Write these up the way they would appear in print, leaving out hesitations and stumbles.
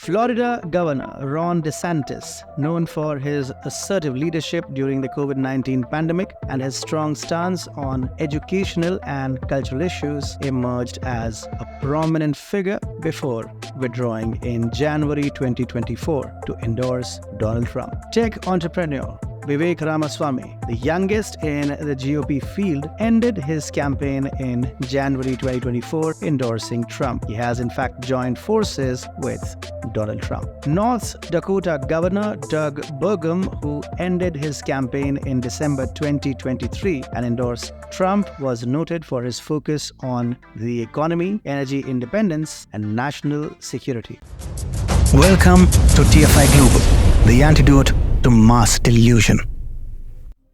Florida Governor Ron DeSantis, known for his assertive leadership during the COVID-19 pandemic and his strong stance on educational and cultural issues, emerged as a prominent figure before withdrawing in January 2024 to endorse Donald Trump. Tech entrepreneur Vivek Ramaswamy, the youngest in the GOP field, ended his campaign in January 2024 endorsing Trump. He has in fact joined forces with Donald Trump. North Dakota Governor Doug Burgum, who ended his campaign in December 2023 and endorsed Trump, was noted for his focus on the economy, energy independence, and national security. Welcome to TFI Global, the antidote to mass delusion.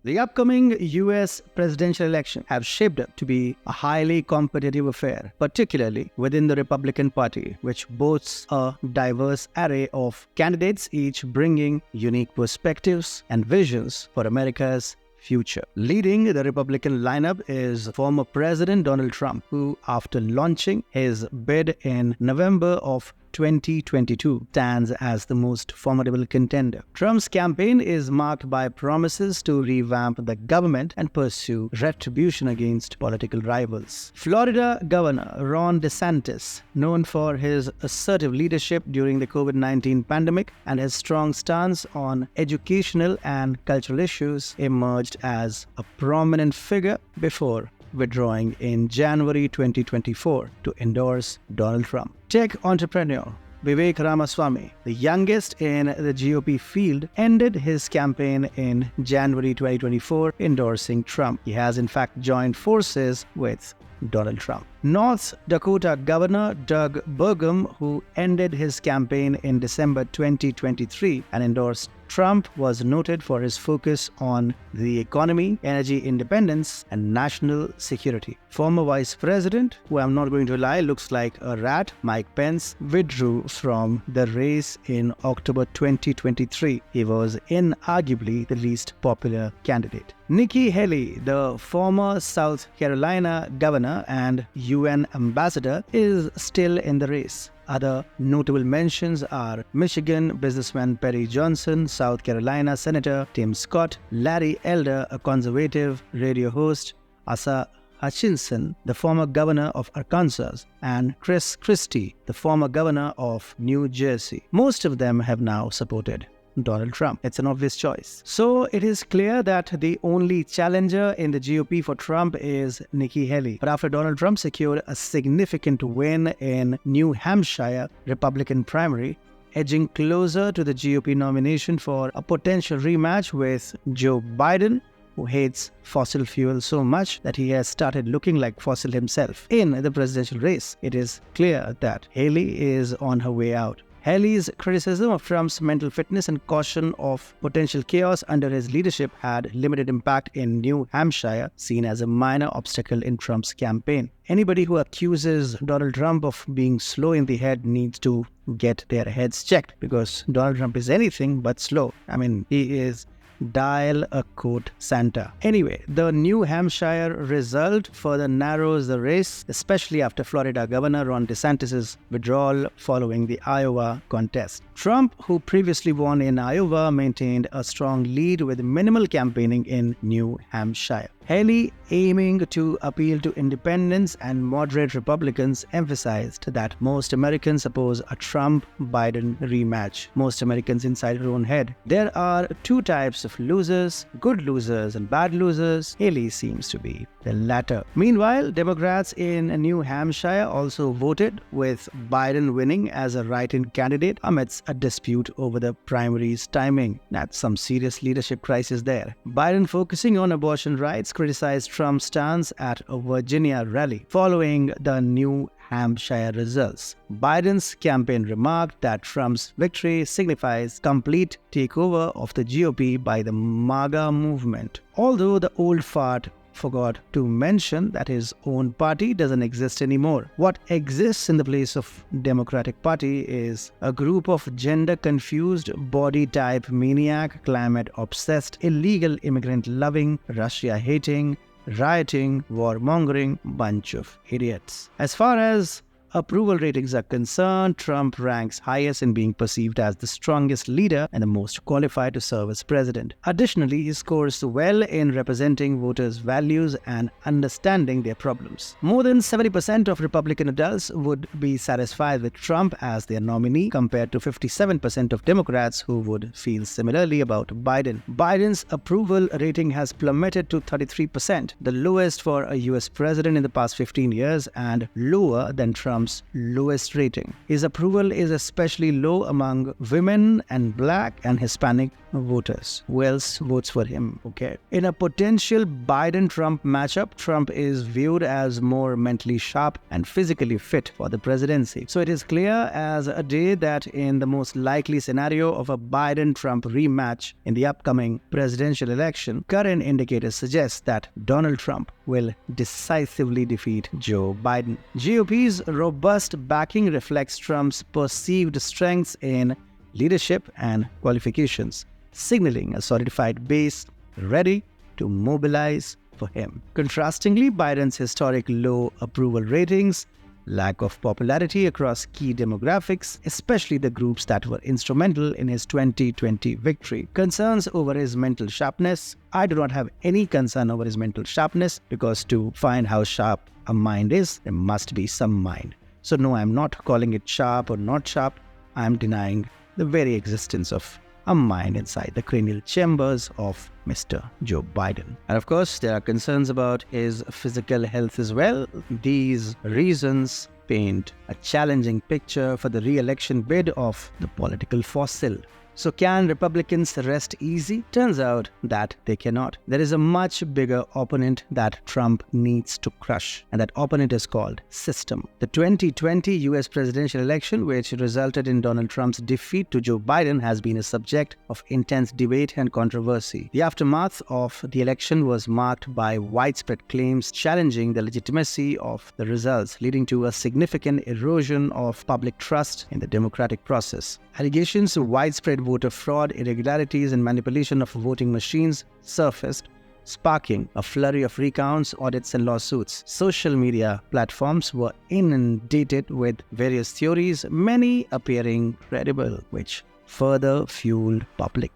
The upcoming US presidential election have shaped up to be a highly competitive affair, particularly within the Republican Party, which boasts a diverse array of candidates, each bringing unique perspectives and visions for America's future. Leading the Republican lineup is former President Donald Trump, who, after launching his bid in November of 2022, stands as the most formidable contender. Trump's campaign is marked by promises to revamp the government and pursue retribution against political rivals. Florida Governor Ron DeSantis, known for his assertive leadership during the COVID-19 pandemic and his strong stance on educational and cultural issues, emerged as a prominent figure before withdrawing in January 2024 to endorse Donald Trump. Tech entrepreneur Vivek Ramaswamy, the youngest in the GOP field, ended his campaign in January 2024 endorsing Trump. He has in fact joined forces with Donald Trump. North Dakota Governor Doug Burgum, who ended his campaign in December 2023 and endorsed Trump, was noted for his focus on the economy, energy independence, and national security. Former Vice President, who I'm not going to lie, looks like a rat, Mike Pence, withdrew from the race in October 2023. He was inarguably the least popular candidate. Nikki Haley, the former South Carolina governor and UN ambassador, is still in the race. Other notable mentions are Michigan businessman Perry Johnson, South Carolina Senator Tim Scott, Larry Elder, a conservative radio host, Asa Hutchinson, the former governor of Arkansas, and Chris Christie, the former governor of New Jersey. Most of them have now supported Donald Trump. It's an obvious choice. So it is clear that the only challenger in the GOP for Trump is Nikki Haley. But after Donald Trump secured a significant win in New Hampshire Republican primary, edging closer to the GOP nomination for a potential rematch with Joe Biden, who hates fossil fuel so much that he has started looking like fossil himself in the presidential race, it is clear that Haley is on her way out. Haley's criticism of Trump's mental fitness and caution of potential chaos under his leadership had limited impact in New Hampshire, seen as a minor obstacle in Trump's campaign. Anybody who accuses Donald Trump of being slow in the head needs to get their heads checked, because Donald Trump is anything but slow. I mean, he is dial a quote Santa. Anyway, the New Hampshire result further narrows the race, especially after Florida Governor Ron DeSantis' withdrawal following the Iowa contest. Trump, who previously won in Iowa, maintained a strong lead with minimal campaigning in New Hampshire. Haley, aiming to appeal to independents and moderate Republicans, emphasized that most Americans oppose a Trump-Biden rematch. Most Americans inside her own head. There are two types of losers, good losers and bad losers. Haley seems to be the latter. Meanwhile, Democrats in New Hampshire also voted, with Biden winning as a write-in candidate amidst a dispute over the primary's timing. That's some serious leadership crisis there. Biden, focusing on abortion rights, criticized Trump's stance at a Virginia rally following the New Hampshire results. Biden's campaign remarked that Trump's victory signifies complete takeover of the GOP by the MAGA movement. Although the old fart forgot to mention that his own party doesn't exist anymore. What exists in the place of Democratic Party is a group of gender-confused, body-type maniac, climate-obsessed, illegal immigrant-loving, Russia-hating, rioting, warmongering bunch of idiots. As far as approval ratings are concerned, Trump ranks highest in being perceived as the strongest leader and the most qualified to serve as president. Additionally, he scores well in representing voters' values and understanding their problems. More than 70% of Republican adults would be satisfied with Trump as their nominee, compared to 57% of Democrats who would feel similarly about Biden. Biden's approval rating has plummeted to 33%, the lowest for a US president in the past 15 years and lower than Trump's lowest rating. His approval is especially low among women and Black and Hispanic voters. Who else votes for him? Okay. In a potential Biden-Trump matchup, Trump is viewed as more mentally sharp and physically fit for the presidency. So it is clear as a day that in the most likely scenario of a Biden-Trump rematch in the upcoming presidential election, current indicators suggest that Donald Trump will decisively defeat Joe Biden. GOP's robust backing reflects Trump's perceived strengths in leadership and qualifications, signaling a solidified base ready to mobilize for him. Contrastingly, Biden's historic low approval ratings, lack of popularity across key demographics, especially the groups that were instrumental in his 2020 victory, concerns over his mental sharpness. I do not have any concern over his mental sharpness, because to find how sharp a mind is, there must be some mind. So no, I'm not calling it sharp or not sharp. I'm denying the very existence of a mind inside the cranial chambers of Mr. Joe Biden. And of course, there are concerns about his physical health as well. These reasons paint a challenging picture for the re-election bid of the political fossil. So can Republicans rest easy? Turns out that they cannot. There is a much bigger opponent that Trump needs to crush, and that opponent is called system. The 2020 US presidential election, which resulted in Donald Trump's defeat to Joe Biden, has been a subject of intense debate and controversy. The aftermath of the election was marked by widespread claims challenging the legitimacy of the results, leading to a significant erosion of public trust in the democratic process. Allegations of widespread voter fraud, irregularities, and manipulation of voting machines surfaced, sparking a flurry of recounts, audits, and lawsuits. Social media platforms were inundated with various theories, many appearing credible, which further fueled public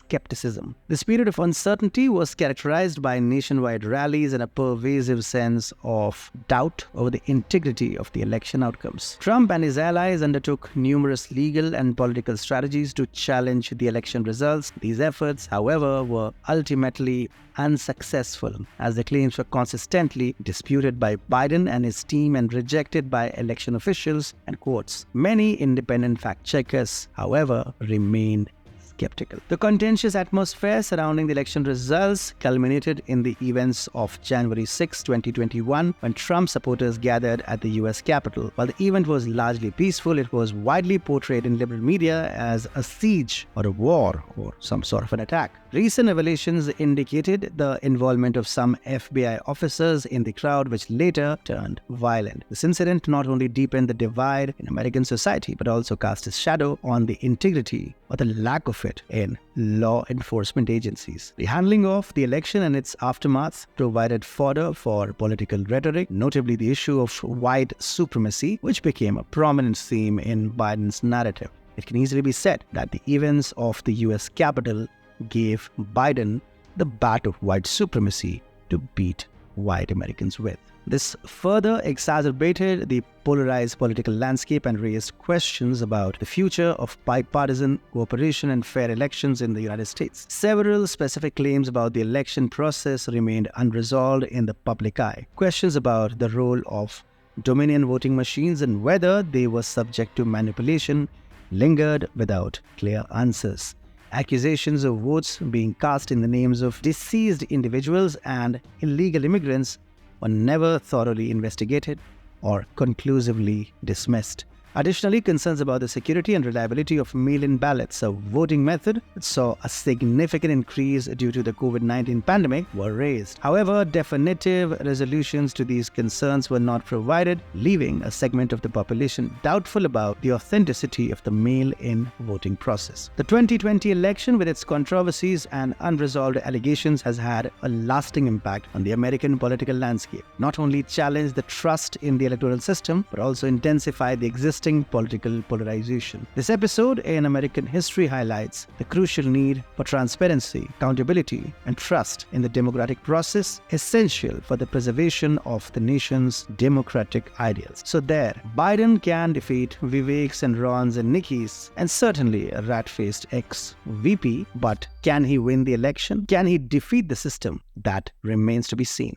skepticism. This period of uncertainty was characterized by nationwide rallies and a pervasive sense of doubt over the integrity of the election outcomes. Trump and his allies undertook numerous legal and political strategies to challenge the election results. These efforts, however, were ultimately unsuccessful, as the claims were consistently disputed by Biden and his team and rejected by election officials and courts. Many independent fact-checkers, however, remained skeptical. The contentious atmosphere surrounding the election results culminated in the events of January 6, 2021, when Trump supporters gathered at the US Capitol. While the event was largely peaceful, it was widely portrayed in liberal media as a siege or a war or some sort of an attack. Recent revelations indicated the involvement of some FBI officers in the crowd, which later turned violent. This incident not only deepened the divide in American society, but also cast a shadow on the integrity or the lack of it in law enforcement agencies. The handling of the election and its aftermath provided fodder for political rhetoric, notably the issue of white supremacy, which became a prominent theme in Biden's narrative. It can easily be said that the events of the US Capitol gave Biden the bat of white supremacy to beat white Americans with. This further exacerbated the polarized political landscape and raised questions about the future of bipartisan cooperation and fair elections in the United States. Several specific claims about the election process remained unresolved in the public eye. Questions about the role of Dominion voting machines and whether they were subject to manipulation lingered without clear answers. Accusations of votes being cast in the names of deceased individuals and illegal immigrants were never thoroughly investigated or conclusively dismissed. Additionally, concerns about the security and reliability of mail-in ballots, a voting method that saw a significant increase due to the COVID-19 pandemic, were raised. However, definitive resolutions to these concerns were not provided, leaving a segment of the population doubtful about the authenticity of the mail-in voting process. The 2020 election, with its controversies and unresolved allegations, has had a lasting impact on the American political landscape. Not only challenged the trust in the electoral system, but also intensified the existing political polarization. This episode in American history highlights the crucial need for transparency, accountability, and trust in the democratic process, essential for the preservation of the nation's democratic ideals. So there, Biden can defeat Vivek's and Ron's and Nikki's, and certainly a rat-faced ex-VP, but can he win the election? Can he defeat the system? That remains to be seen.